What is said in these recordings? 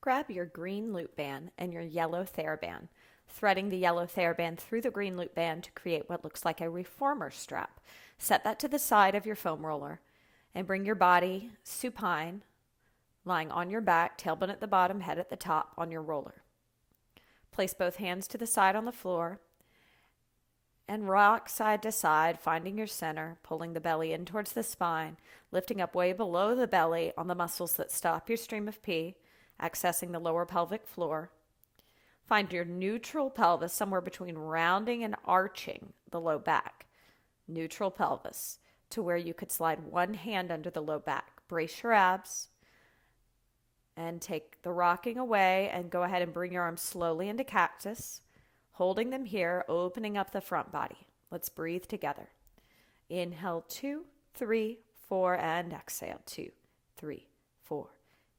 grab your green loop band and your yellow Theraband, threading the yellow Theraband through the green loop band to create what looks like a reformer strap. Set that to the side of your foam roller and bring your body supine, lying on your back, tailbone at the bottom, head at the top on your roller. Place both hands to the side on the floor and rock side to side, finding your center, pulling the belly in towards the spine, lifting up way below the belly on the muscles that stop your stream of pee, accessing the lower pelvic floor. Find your neutral pelvis somewhere between rounding and arching the low back. Neutral pelvis to where you could slide one hand under the low back. Brace your abs and take the rocking away and go ahead and bring your arms slowly into cactus, holding them here, opening up the front body. Let's breathe together. Inhale, 2, 3, 4, and exhale, 2, 3, 4.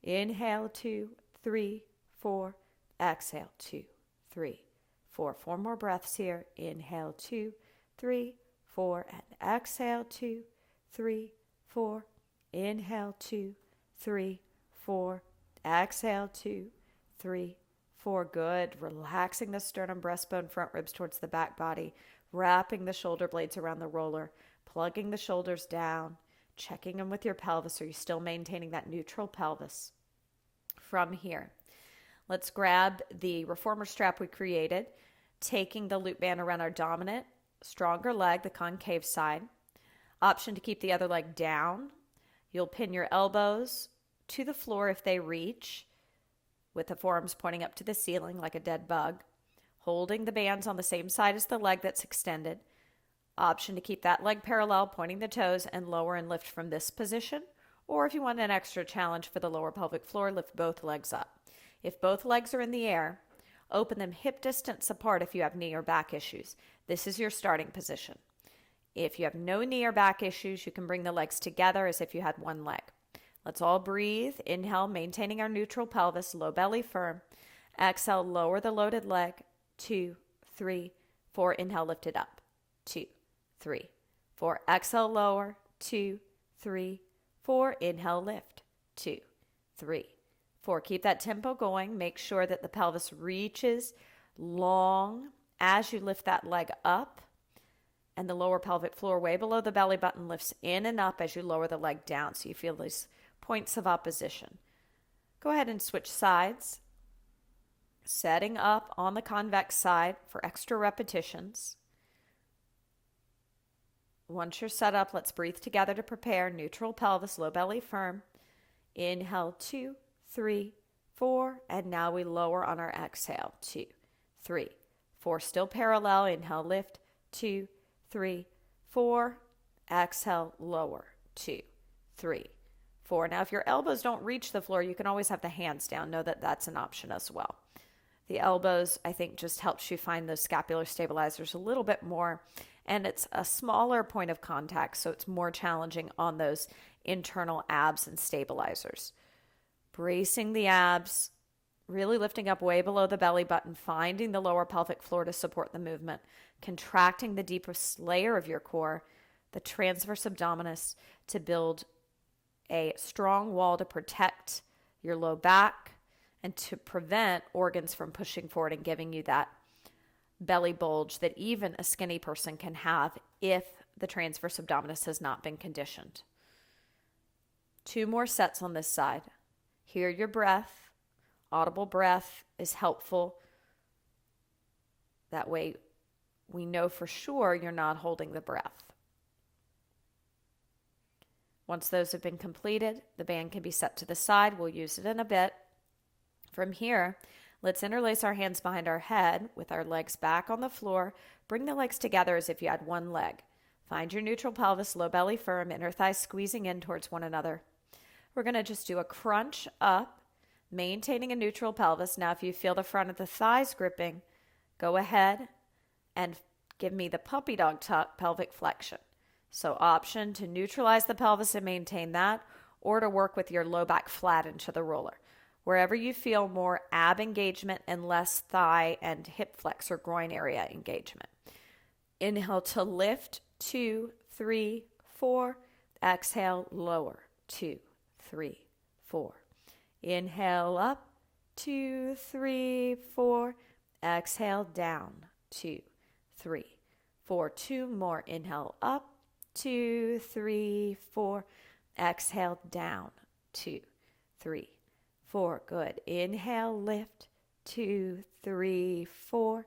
Inhale, 2, 3, 4. Exhale, 2, 3, 4. 4 more breaths here. Inhale, 2, 3, 4, and exhale, 2, 3, 4. Inhale, 2, 3, 4. Exhale, 2, 3, 4. Good. Relaxing the sternum, breastbone, front ribs towards the back body, wrapping the shoulder blades around the roller, plugging the shoulders down, checking in with your pelvis. Are you still maintaining that neutral pelvis? From here, let's grab the reformer strap we created, taking the loop band around our dominant, stronger leg, the concave side. Option to keep the other leg down. You'll pin your elbows to the floor if they reach, with the forearms pointing up to the ceiling like a dead bug, holding the bands on the same side as the leg that's extended. Option to keep that leg parallel, pointing the toes, and lower and lift from this position. Or if you want an extra challenge for the lower pelvic floor, lift both legs up. If both legs are in the air, open them hip distance apart if you have knee or back issues. This is your starting position. If you have no knee or back issues, you can bring the legs together as if you had one leg. Let's all breathe. Inhale, maintaining our neutral pelvis, low belly firm. Exhale, lower the loaded leg. 2, 3, 4. Inhale, lift it up. 2, 3, 4. Exhale, lower. 2, 3, 4. Inhale, lift. 2, 3, 4. Keep that tempo going. Make sure that the pelvis reaches long as you lift that leg up, and the lower pelvic floor way below the belly button lifts in and up as you lower the leg down, so you feel these points of opposition. Go ahead and switch sides, setting up on the convex side for extra repetitions. Once you're set up, let's breathe together to prepare. Neutral pelvis, low belly firm. Inhale, 2, 3, 4, and now we lower on our exhale. 2, 3, 4. Still parallel. Inhale, lift. 2, 3, 4. Exhale, lower. 2, 3, 4. Now, if your elbows don't reach the floor, you can always have the hands down. Know that that's an option as well. The elbows, I think, just helps you find those scapular stabilizers a little bit more, and it's a smaller point of contact, so it's more challenging on those internal abs and stabilizers. Bracing the abs, really lifting up way below the belly button, finding the lower pelvic floor to support the movement, contracting the deepest layer of your core, the transverse abdominis, to build a strong wall to protect your low back and to prevent organs from pushing forward and giving you that belly bulge that even a skinny person can have if the transverse abdominis has not been conditioned. 2 more sets on this side. Hear your breath. Audible breath is helpful. That way we know for sure you're not holding the breath. Once those have been completed, the band can be set to the side. We'll use it in a bit. From here, let's interlace our hands behind our head with our legs back on the floor. Bring the legs together as if you had one leg. Find your neutral pelvis, low belly firm, inner thighs squeezing in towards one another. We're going to just do a crunch up, maintaining a neutral pelvis. Now, if you feel the front of the thighs gripping, go ahead and give me the puppy dog tuck pelvic flexion. So option to neutralize the pelvis and maintain that, or to work with your low back flat into the roller. Wherever you feel more ab engagement and less thigh and hip flex or groin area engagement. Inhale to lift, 2, 3, 4. Exhale, lower, 2, 3, 4. Inhale up, 2, 3, 4. Exhale, down. 2, 3, 4. 2 more. Inhale, up. 2, 3, 4. Exhale, down. 2, 3, 4. Good. Inhale, lift. 2, 3, 4.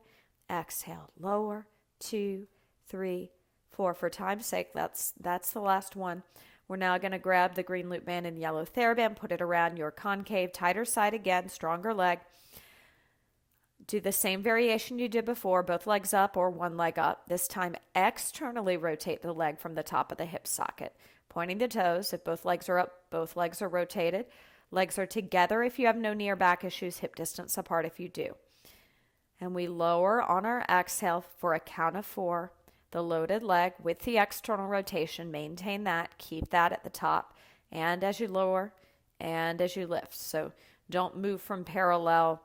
Exhale, lower. 2, 3, 4. For time's sake, that's the last one. We're now going to grab the green loop band and yellow Theraband, put it around your concave, tighter side again, stronger leg. Do the same variation you did before, both legs up or one leg up. This time, externally rotate the leg from the top of the hip socket, pointing the toes. If both legs are up, both legs are rotated. Legs are together if you have no knee or back issues, hip distance apart if you do. And we lower on our exhale for a count of 4. The loaded leg with the external rotation, maintain that, keep that at the top, and as you lower and as you lift. So don't move from parallel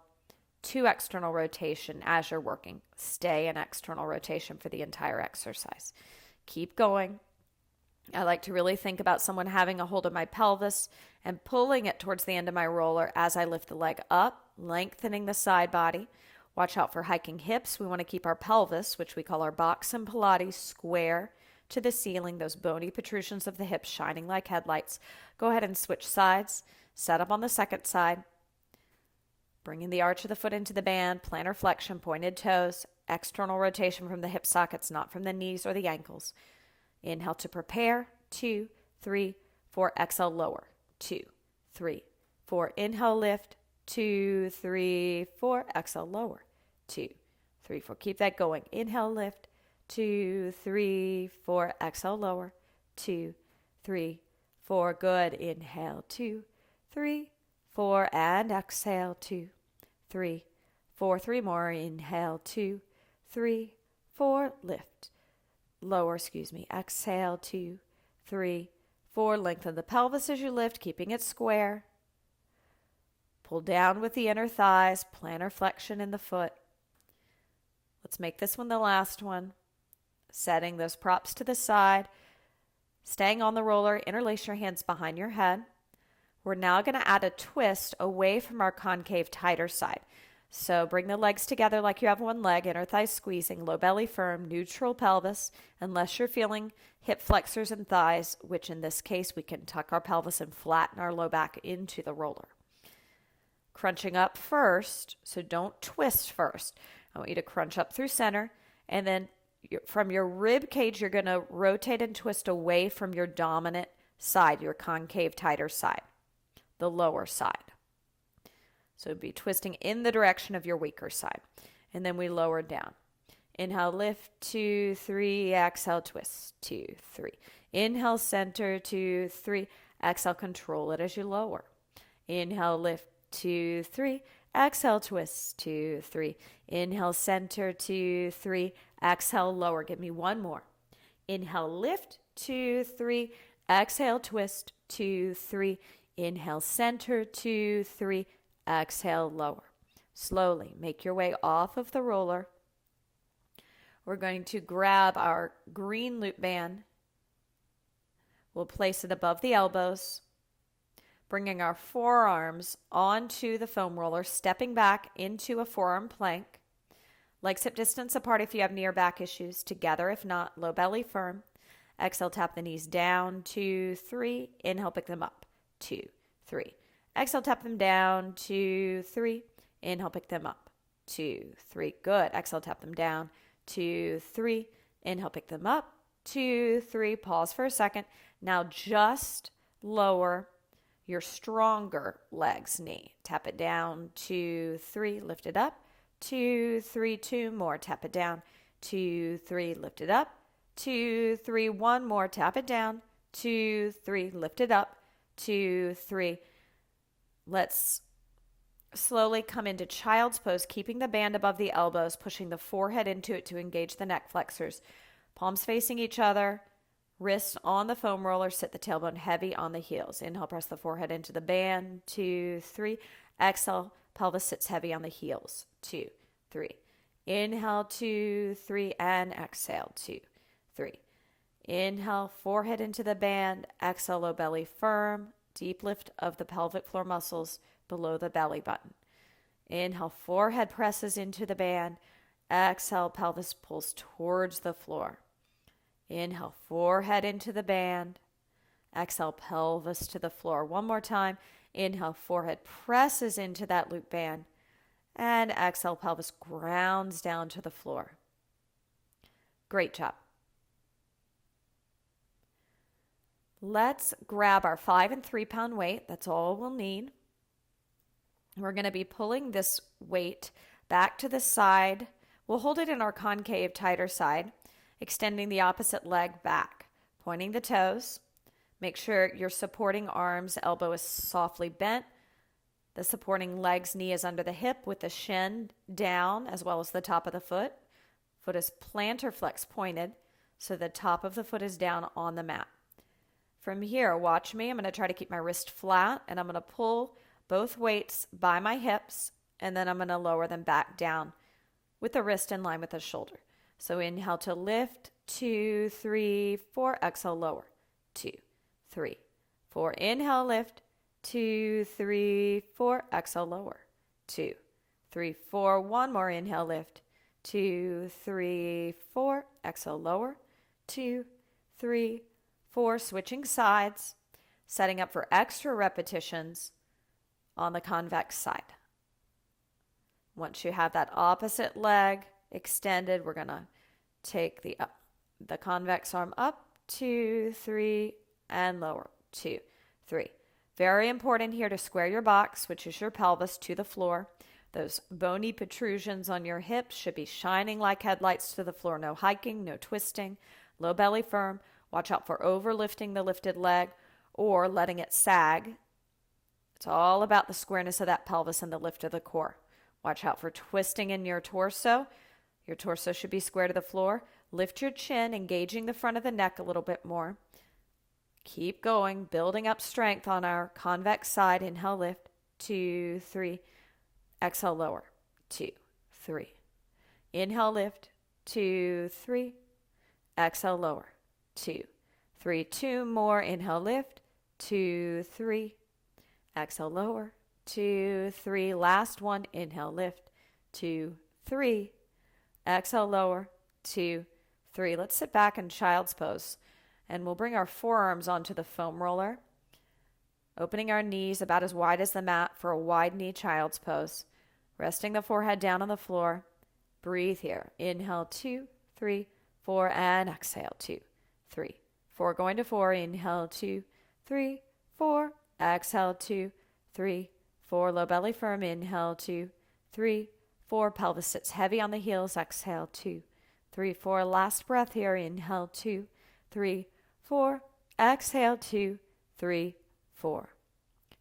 to external rotation as you're working. Stay in external rotation for the entire exercise. Keep going. I like to really think about someone having a hold of my pelvis and pulling it towards the end of my roller as I lift the leg up, lengthening the side body. Watch out for hiking hips. We want to keep our pelvis, which we call our box in Pilates, square to the ceiling, those bony protrusions of the hips shining like headlights. Go ahead and switch sides. Set up on the second side. Bringing the arch of the foot into the band, plantar flexion, pointed toes, external rotation from the hip sockets, not from the knees or the ankles. Inhale to prepare. 2, 3, 4. Exhale, lower. 2, 3, 4. Inhale, lift. 2, 3, 4. Exhale, lower. 2, 3, 4. Keep that going. Inhale, lift. 2, 3, 4. Exhale, lower. 2, 3, 4. Good. Inhale. 2, 3, 4. And exhale. 2, 3, 4. 3 more. Inhale. 2, 3, 4. Lift. Lower, exhale. 2, 3, 4. Lengthen the pelvis as you lift, keeping it square. Pull down with the inner thighs, plantar flexion in the foot. Let's make this one the last one. Setting those props to the side, staying on the roller, interlace your hands behind your head. We're now going to add a twist away from our concave, tighter side. So bring the legs together like you have one leg, inner thighs squeezing, low belly firm, neutral pelvis, unless you're feeling hip flexors and thighs, which in this case we can tuck our pelvis and flatten our low back into the roller. Crunching up first, so don't twist first. I want you to crunch up through center, and then from your rib cage, you're going to rotate and twist away from your dominant side, your concave, tighter side, the lower side. So be twisting in the direction of your weaker side. And then we lower down. Inhale, lift, 2, 3, exhale, twist, 2, 3. Inhale, center, 2, 3. Exhale, control it as you lower. Inhale, lift, 2, 3. Exhale, twist, 2, 3. Inhale, center, 2, 3. Exhale, lower. Give me one more. Inhale, lift, 2, 3. Exhale, twist, 2, 3. Inhale, center, 2, 3. Exhale, lower. Slowly make your way off of the roller. We're going to grab our green loop band. We'll place it above the elbows, bringing our forearms onto the foam roller, stepping back into a forearm plank. Legs hip distance apart if you have knee or back issues, together if not, low belly firm. Exhale, tap the knees down, 2, 3. Inhale, pick them up, 2, 3. Exhale, tap them down, 2, 3. Inhale, pick them up, 2, 3. Good. Exhale, tap them down, 2, 3. Inhale, pick them up, 2, 3. Pause for a second. Now just lower your stronger leg's knee. Tap it down, 2, 3. Lift it up, 2, 3. 2 more. Tap it down, 2, 3. Lift it up, 2, 3. 1 more. Tap it down, 2, 3. Lift it up, 2, 3. Let's slowly come into child's pose, keeping the band above the elbows, pushing the forehead into it to engage the neck flexors. Palms facing each other, wrists on the foam roller, sit the tailbone heavy on the heels. Inhale, press the forehead into the band, 2, 3. Exhale, pelvis sits heavy on the heels, 2, 3. Inhale, 2, 3, and exhale, 2, 3. Inhale, forehead into the band, exhale, low belly firm. Deep lift of the pelvic floor muscles below the belly button. Inhale, forehead presses into the band. Exhale, pelvis pulls towards the floor. Inhale, forehead into the band. Exhale, pelvis to the floor. One more time. Inhale, forehead presses into that loop band. And exhale, pelvis grounds down to the floor. Great job. Let's grab our 5 and 3 pound weight. That's all we'll need. We're going to be pulling this weight back to the side. We'll hold it in our concave, tighter side, extending the opposite leg back, pointing the toes. Make sure your supporting arm's elbow is softly bent. The supporting leg's knee is under the hip with the shin down as well as the top of the foot. Foot is plantar flex pointed, so the top of the foot is down on the mat. From here, watch me. I'm going to try to keep my wrist flat, and I'm going to pull both weights by my hips, and then I'm going to lower them back down with the wrist in line with the shoulder. So inhale to lift, 2, 3, 4. Exhale, lower, 2, 3, 4. Inhale, lift, 2, 3, 4. Exhale, lower, 2, 3, 4. One more. Inhale, lift, 2, 3, 4. Exhale, lower, 2, 3, 4. Switching sides, setting up for extra repetitions on the convex side. Once you have that opposite leg extended, we're going to take the convex arm up, 2, 3, and lower, 2, 3. Very important here to square your box, which is your pelvis, to the floor. Those bony protrusions on your hips should be shining like headlights to the floor. No hiking, no twisting, low belly firm. Watch out for overlifting the lifted leg or letting it sag. It's all about the squareness of that pelvis and the lift of the core. Watch out for twisting in your torso. Your torso should be square to the floor. Lift your chin, engaging the front of the neck a little bit more. Keep going, building up strength on our convex side. Inhale, lift, 2, 3. Exhale, lower, 2, 3. Inhale, lift, 2, 3. Exhale, lower, 2, 3. 2 more. Inhale, lift, 2, 3. Exhale, lower, 2, 3. Last one. Inhale, lift, 2, 3. Exhale, lower, 2, 3. Let's sit back in child's pose, and we'll bring our forearms onto the foam roller, opening our knees about as wide as the mat for a wide knee child's pose, resting the forehead down on the floor. Breathe here. Inhale, 2, 3, 4, and exhale, 2, 3, 4. Going to 4. Inhale, 2, 3, 4. Exhale, 2, 3, 4. Low belly firm. Inhale, 2, 3, 4. Pelvis sits heavy on the heels. Exhale, 2, 3, 4. Last breath here. Inhale, 2, 3, 4. Exhale, 2, 3, 4.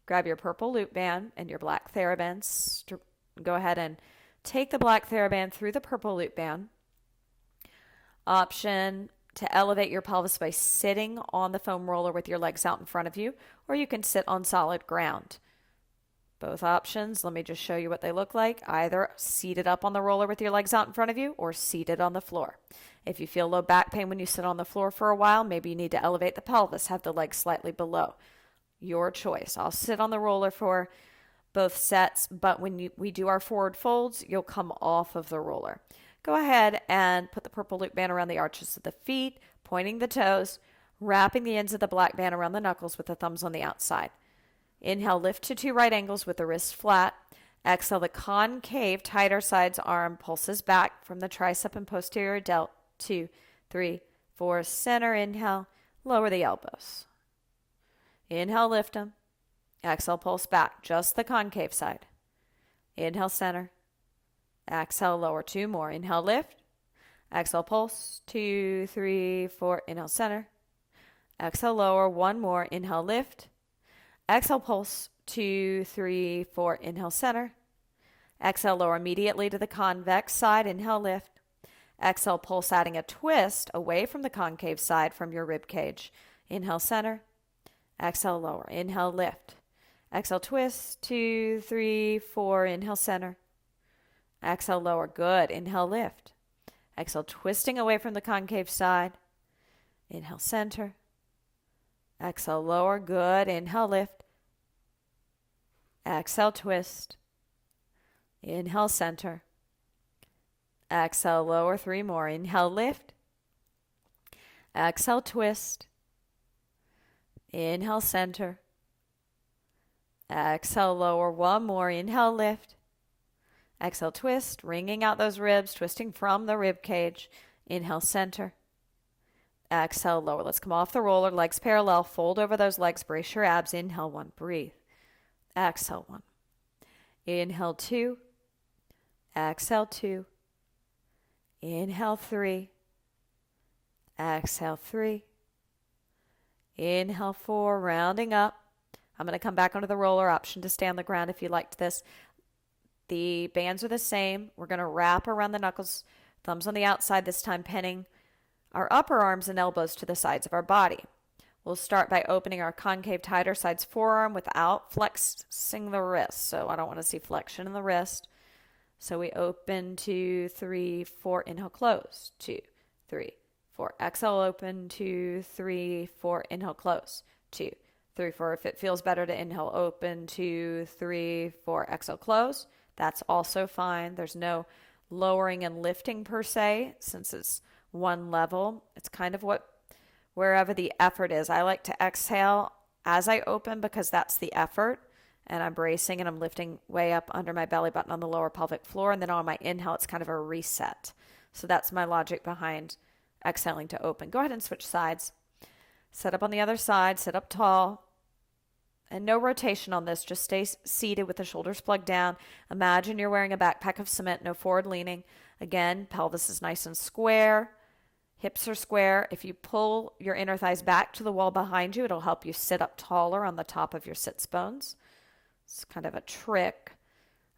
Grab your purple loop band and your black Theraband. Go ahead and take the black Theraband through the purple loop band. Option to elevate your pelvis by sitting on the foam roller with your legs out in front of you, or you can sit on solid ground. Both options, let me just show you what they look like. Either seated up on the roller with your legs out in front of you, or seated on the floor. If you feel low back pain when you sit on the floor for a while, maybe you need to elevate the pelvis, have the legs slightly below. Your choice. I'll sit on the roller for both sets, but when we do our forward folds, you'll come off of the roller. Go ahead and put the purple loop band around the arches of the feet, pointing the toes, wrapping the ends of the black band around the knuckles with the thumbs on the outside. Inhale, lift to 2 right angles with the wrist flat. Exhale, the concave, tighter sides arm pulses back from the tricep and posterior delt. 2, 3, 4. Center. Inhale, lower the elbows. Inhale, lift them. Exhale, pulse back, just the concave side. Inhale, center. Exhale, lower. 2 more. Inhale, lift. Exhale, pulse. 2, 3, 4. Inhale, center. Exhale, lower. 1 more. Inhale, lift. Exhale, pulse. 2, 3, 4. Inhale, center. Exhale, lower immediately to the convex side. Inhale, lift. Exhale, pulse, adding a twist away from the concave side from your rib cage. Inhale, center. Exhale, lower. Inhale, lift. Exhale, twist. 2, 3, 4. Inhale, center. Exhale, lower. Good. Inhale, lift. Exhale, twisting away from the concave side. Inhale, center. Exhale, lower. Good. Inhale, lift. Exhale, twist. Inhale, center. Exhale, lower. 3 more. Inhale, lift. Exhale, twist. Inhale, center. Exhale, lower. 1 more. Inhale, lift. Exhale, twist, wringing out those ribs, twisting from the rib cage. Inhale, center. Exhale, lower. Let's come off the roller, legs parallel, fold over those legs, brace your abs. Inhale, 1, breathe. Exhale, 1. Inhale, 2. Exhale, 2. Inhale, 3. Exhale, 3. Inhale, 4, rounding up. I'm going to come back onto the roller, option to stay on the ground if you liked this. The bands are the same. We're going to wrap around the knuckles, thumbs on the outside, this time pinning our upper arms and elbows to the sides of our body. We'll start by opening our concave tighter sides forearm without flexing the wrist. So I don't want to see flexion in the wrist. So we open 2, 3, 4, inhale, close. 2, 3, 4. Exhale, open. 2, 3, 4, inhale, close. 2, 3, 4. If it feels better to inhale, open. 2, 3, 4. Exhale, close. That's also fine. There's no lowering and lifting per se, since it's one level. It's kind of wherever the effort is. I like to exhale as I open because that's the effort, and I'm bracing and I'm lifting way up under my belly button on the lower pelvic floor, and then on my inhale it's kind of a reset. So that's my logic behind exhaling to open. Go ahead and switch sides. Sit up on the other side, sit up tall. And no rotation on this, just stay seated with the shoulders plugged down. Imagine you're wearing a backpack of cement, no forward leaning. Again, pelvis is nice and square. Hips are square. If you pull your inner thighs back to the wall behind you, it'll help you sit up taller on the top of your sits bones. It's kind of a trick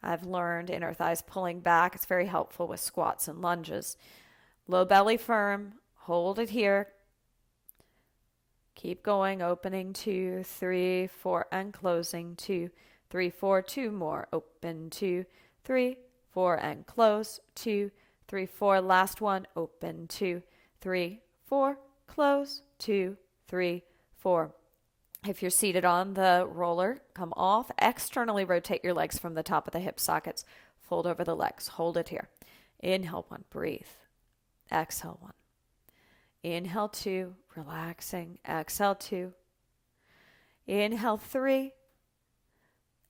I've learned, inner thighs pulling back. It's very helpful with squats and lunges. Low belly firm. Hold it here. Keep going, opening 2, 3, 4, and closing 2, 3, 4, 2 more. Open 2, 3, 4, and close 2, 3, 4. Last one, open 2, 3, 4, close 2, 3, 4. If you're seated on the roller, come off, externally rotate your legs from the top of the hip sockets, fold over the legs, hold it here. Inhale 1, breathe. Exhale 1. Inhale 2, relaxing. Exhale 2. Inhale 3.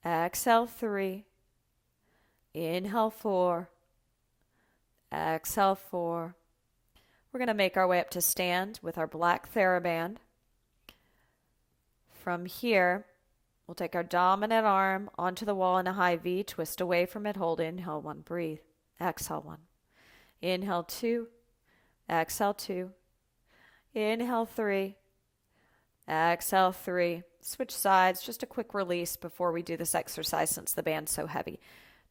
Exhale 3. Inhale 4. Exhale 4. We're going to make our way up to stand with our black Theraband. From here, we'll take our dominant arm onto the wall in a high V, twist away from it, hold. Inhale 1, breathe. Exhale 1. Inhale 2. Exhale 2. Inhale 3. Exhale 3. Switch sides, just a quick release before we do this exercise since the band's so heavy.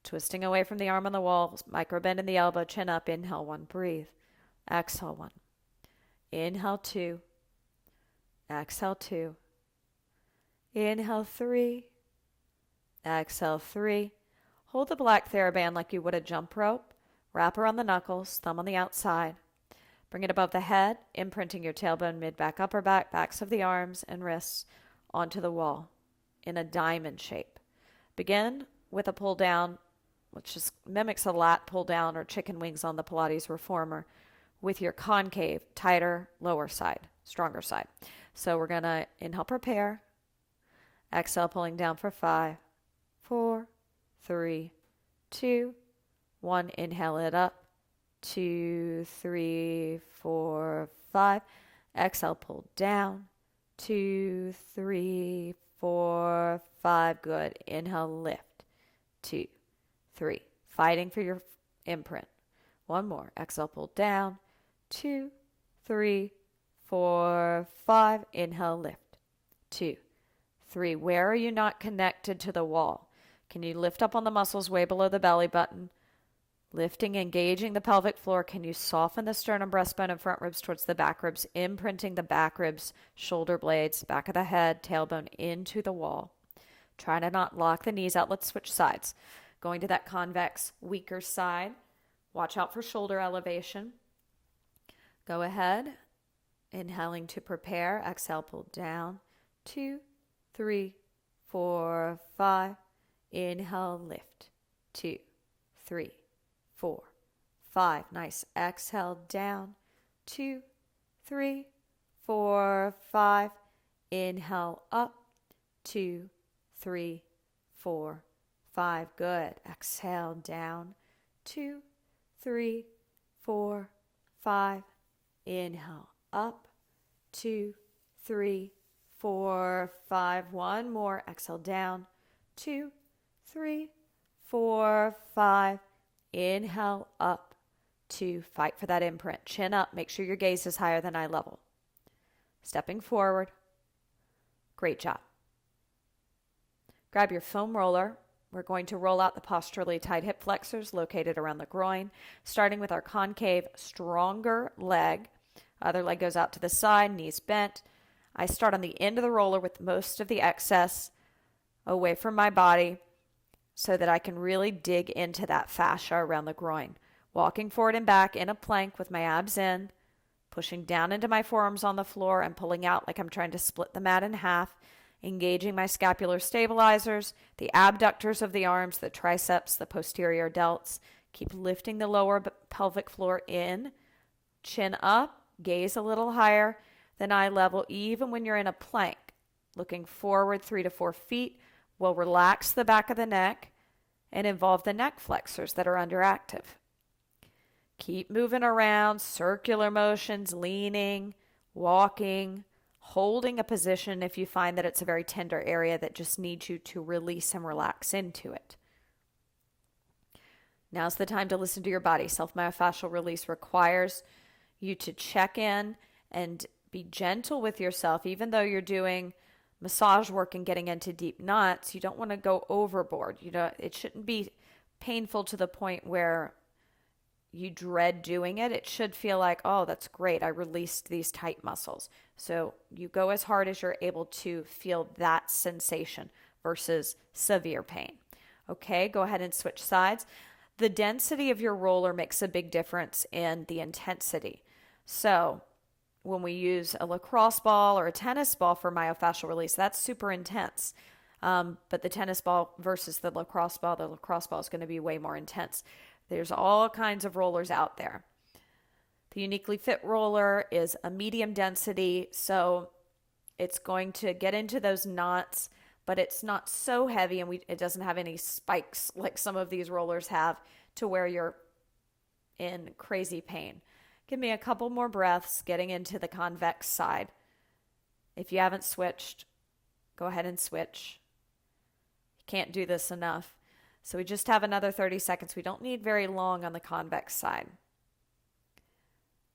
Twisting away from the arm on the wall, micro bend in the elbow, chin up. Inhale 1, breathe. Exhale 1. Inhale 2. Exhale 2. Inhale 3. Exhale 3. Hold the black Theraband like you would a jump rope. Wrap around the knuckles, thumb on the outside. Bring it above the head, imprinting your tailbone, mid-back, upper back, backs of the arms and wrists onto the wall in a diamond shape. Begin with a pull down, which just mimics a lat pull down or chicken wings on the Pilates reformer, with your concave, tighter, lower side, stronger side. So we're going to inhale, prepare. Exhale, pulling down for 5, 4, 3, 2, 1. Inhale it up. 2, 3, 4, 5. Exhale, pull down. 2, 3, 4, 5. Good. Inhale, lift. 2, 3. Fighting for your imprint. One more. Exhale, pull down. 2, 3, 4, 5. Inhale, lift. 2, 3. Where are you not connected to the wall? Can you lift up on the muscles way below the belly button? Lifting, engaging the pelvic floor. Can you soften the sternum, breastbone, and front ribs towards the back ribs, imprinting the back ribs, shoulder blades, back of the head, tailbone into the wall. Try to not lock the knees out. Let's switch sides. Going to that convex, weaker side. Watch out for shoulder elevation. Go ahead. Inhaling to prepare. Exhale, pull down. 2, 3, 4, 5. Inhale, lift. 2, 3, 4, 5. Nice. Exhale down. 2, 3, 4, 5. Inhale up. 2, 3, 4, 5. Good. Exhale down. 2, 3, 4, 5. Inhale up. 2, 3, 4, 5. One more. Exhale down. 2, 3, 4, 5. Inhale up. 2. Fight for that imprint. Chin up. Make sure your gaze is higher than eye level. Stepping forward. Great job. Grab your foam roller. We're going to roll out the posturally tight hip flexors located around the groin, starting with our concave, stronger leg. Other leg goes out to the side, knees bent. I start on the end of the roller with most of the excess away from my body so that I can really dig into that fascia around the groin. Walking forward and back in a plank with my abs in, pushing down into my forearms on the floor and pulling out like I'm trying to split the mat in half, engaging my scapular stabilizers, the abductors of the arms, the triceps, the posterior delts. Keep lifting the lower pelvic floor in, chin up, gaze a little higher than eye level, even when you're in a plank. Looking forward 3 to 4 feet will relax the back of the neck and involve the neck flexors that are underactive. Keep moving around, circular motions, leaning, walking, holding a position if you find that it's a very tender area that just needs you to release and relax into it. Now's the time to listen to your body. Self-myofascial release requires you to check in and be gentle with yourself. Even though you're doing massage work and getting into deep knots, you don't want to go overboard. It shouldn't be painful to the point where you dread doing it. It should feel like, oh, that's great. I released these tight muscles. So you go as hard as you're able to feel that sensation versus severe pain. Okay, go ahead and switch sides. The density of your roller makes a big difference in the intensity. So when we use a lacrosse ball or a tennis ball for myofascial release, that's super intense. But the tennis ball versus the lacrosse ball is going to be way more intense. There's all kinds of rollers out there. The YouniquelyFit roller is a medium density, so it's going to get into those knots, but it's not so heavy, and it doesn't have any spikes like some of these rollers have to where you're in crazy pain. Give me a couple more breaths getting into the convex side. If you haven't switched, go ahead and switch. You can't do this enough. So we just have another 30 seconds. We don't need very long on the convex side.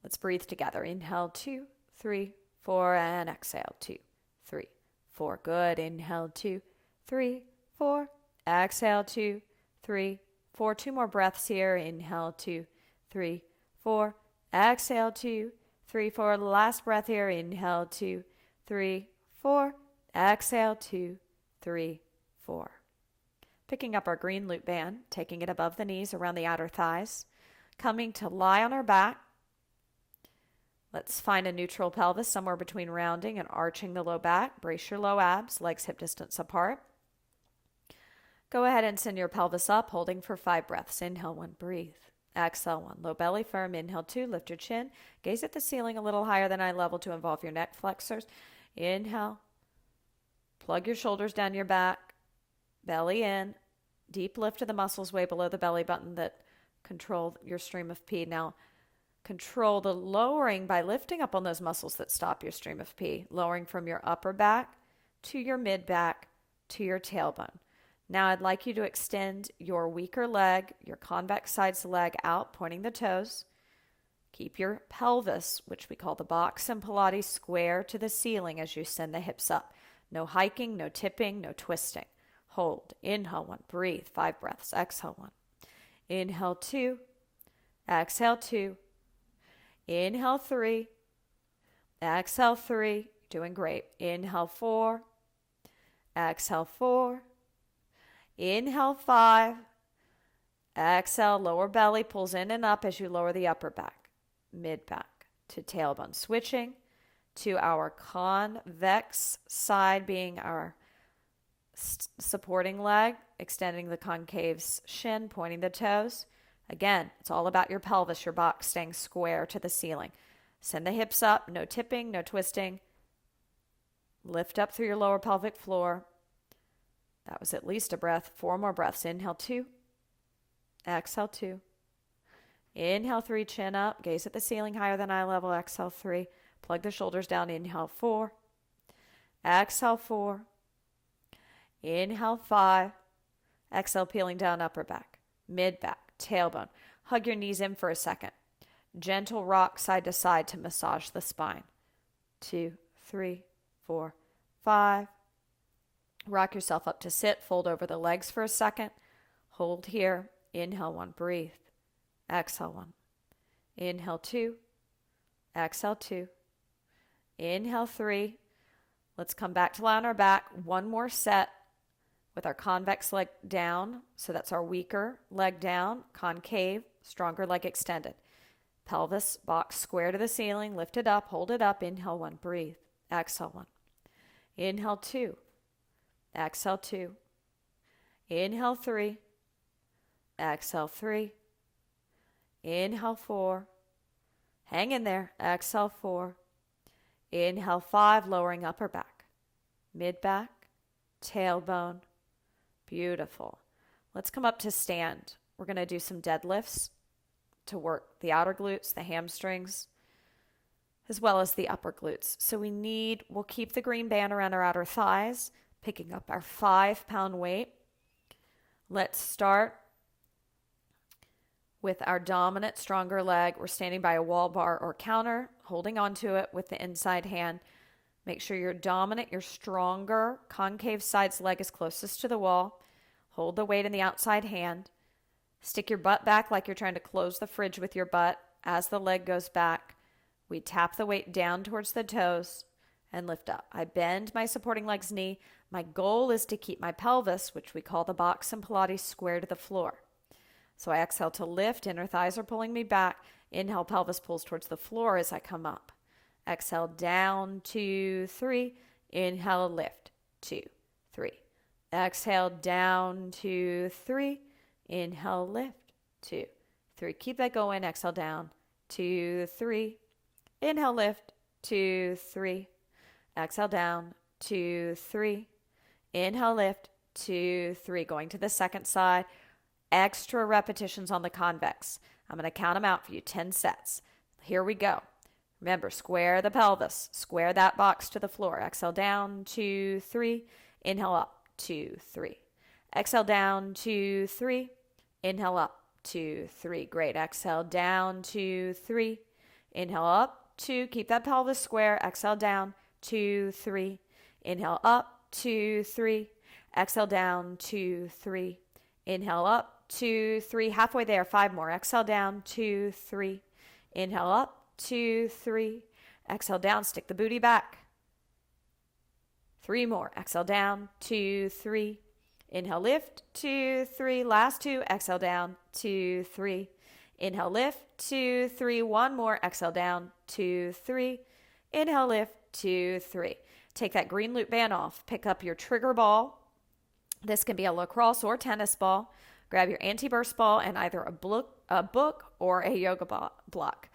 Let's breathe together. Inhale, 2, 3, 4, and exhale, 2, 3, 4. Good. Inhale, 2, 3, 4. Exhale, 2, 3, 4. 2 more breaths here. Inhale, 2, 3, 4. Exhale, 2, 3, 4. Last breath here. Inhale, 2, 3, 4. Exhale, 2, 3, 4. Picking up our green loop band, taking it above the knees around the outer thighs, coming to lie on our back. Let's find a neutral pelvis somewhere between rounding and arching the low back. Brace your low abs, legs hip distance apart. Go ahead and send your pelvis up, holding for 5 breaths. Inhale 1, breathe. Exhale 1, low belly firm. Inhale 2, lift your chin. Gaze at the ceiling a little higher than eye level to involve your neck flexors. Inhale. Plug your shoulders down your back. Belly in, deep lift of the muscles way below the belly button that control your stream of pee. Now, control the lowering by lifting up on those muscles that stop your stream of pee, lowering from your upper back to your mid back to your tailbone. Now, I'd like you to extend your weaker leg, your convex side's leg out, pointing the toes. Keep your pelvis, which we call the box in Pilates, square to the ceiling as you send the hips up. No hiking, no tipping, no twisting. Hold. Inhale 1. Breathe. 5 breaths. Exhale 1. Inhale 2. Exhale 2. Inhale 3. Exhale 3. Doing great. Inhale 4. Exhale 4. Inhale 5. Exhale. Lower belly pulls in and up as you lower the upper back, mid back to tailbone. Switching to our convex side being our supporting leg, extending the concave shin, pointing the toes. Again, it's all about your pelvis, your box staying square to the ceiling. Send the hips up, no tipping, no twisting. Lift up through your lower pelvic floor. That was at least a breath. 4 more breaths. Inhale 2. Exhale 2. Inhale 3, chin up. Gaze at the ceiling higher than eye level. Exhale 3. Plug the shoulders down. Inhale 4. Exhale 4. Inhale 5. Exhale, peeling down upper back, mid back, tailbone. Hug your knees in for a second. Gentle rock side to side to massage the spine. 2, 3, 4, 5. Rock yourself up to sit. Fold over the legs for a second. Hold here. Inhale 1. Breathe. Exhale 1. Inhale 2. Exhale 2. Inhale 3. Let's come back to lie on our back. One more set with our convex leg down. So that's our weaker leg down. Concave, stronger leg extended. Pelvis box square to the ceiling. Lift it up. Hold it up. Inhale 1. Breathe. Exhale 1. Inhale 2. Exhale 2. Inhale 3. Exhale 3. Inhale 4. Hang in there. Exhale 4. Inhale 5, lowering upper back, mid back, tailbone. Beautiful. Let's come up to stand. We're going to do some deadlifts to work the outer glutes, the hamstrings, as well as the upper glutes. So we'll keep the green band around our outer thighs, picking up our 5-pound weight. Let's start with our dominant, stronger leg. We're standing by a wall bar or counter, holding onto it with the inside hand. Make sure your dominant, your stronger, concave side's leg is closest to the wall. Hold the weight in the outside hand. Stick your butt back like you're trying to close the fridge with your butt. As the leg goes back, we tap the weight down towards the toes and lift up. I bend my supporting leg's knee. My goal is to keep my pelvis, which we call the box in Pilates, square to the floor. So I exhale to lift. Inner thighs are pulling me back. Inhale, pelvis pulls towards the floor as I come up. Exhale, down, 2, 3. Inhale, lift, 2, 3. Exhale, down, 2, 3. Inhale, lift, 2, 3. Keep that going. Exhale, down, 2, 3. Inhale, lift, 2, 3. Exhale, down, 2, 3. Inhale, lift, 2, 3. Going to the second side. Extra repetitions on the convex. I'm going to count them out for you, 10 sets. Here we go. Remember, square the pelvis. Square that box to the floor. Exhale down, 2, 3. Inhale up, 2, 3. Exhale down, 2, 3. Inhale up, 2, 3. Great. Exhale down, 2, 3. Inhale up, 2. Keep that pelvis square. Exhale down, 2, 3. Inhale up, 2, 3. Exhale down, 2, 3. Inhale up, 2, 3. Halfway there. 5 more. Exhale down, 2, 3. Inhale up, 2, 3. Exhale down. Stick the booty back. 3 more. Exhale down, 2, 3. Inhale, lift, 2, 3. Last 2. Exhale down, 2, 3. Inhale, lift, 2, 3. 1 more. Exhale down, 2, 3. Inhale, lift, 2, 3. Take that green loop band off. Pick up your trigger ball. This can be a lacrosse or tennis ball. Grab your anti-burst ball and either a book or a yoga block.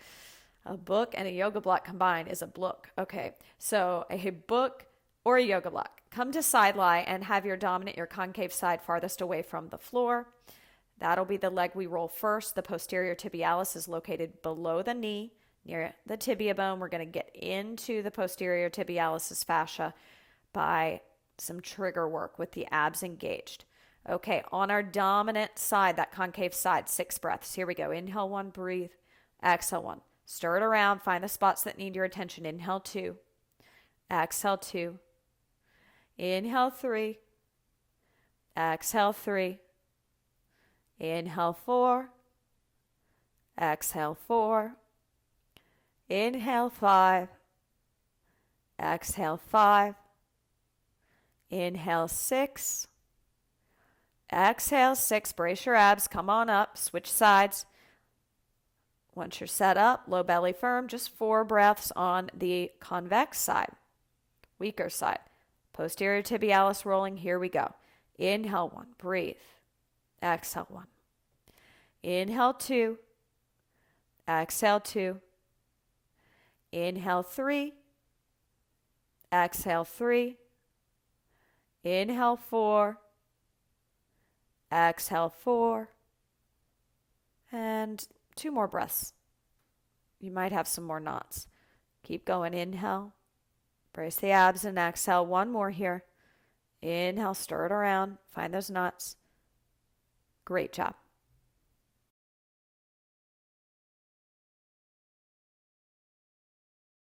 A book and a yoga block combined is a block. Okay, so a book or a yoga block. Come to side lie and have your dominant, your concave side farthest away from the floor. That'll be the leg we roll first. The posterior tibialis is located below the knee, near the tibia bone. We're going to get into the posterior tibialis fascia by some trigger work with the abs engaged. Okay, on our dominant side, that concave side, 6 breaths. Here we go. Inhale 1, breathe. Exhale 1. Stir it around. Find the spots that need your attention. Inhale 2. Exhale 2. Inhale 3. Exhale 3. Inhale 4. Exhale 4. Inhale 5. Exhale 5. Inhale 6. Exhale 6. Brace your abs. Come on up. Switch sides. Once you're set up, low belly firm, just 4 breaths on the convex side, weaker side. Posterior tibialis rolling. Here we go. Inhale 1. Breathe. Exhale 1. Inhale 2. Exhale 2. Inhale 3. Exhale 3. Inhale 4. Exhale 4. And 2 more breaths. You might have some more knots. Keep going. Inhale. Brace the abs and exhale. 1 more here. Inhale. Stir it around. Find those knots. Great job.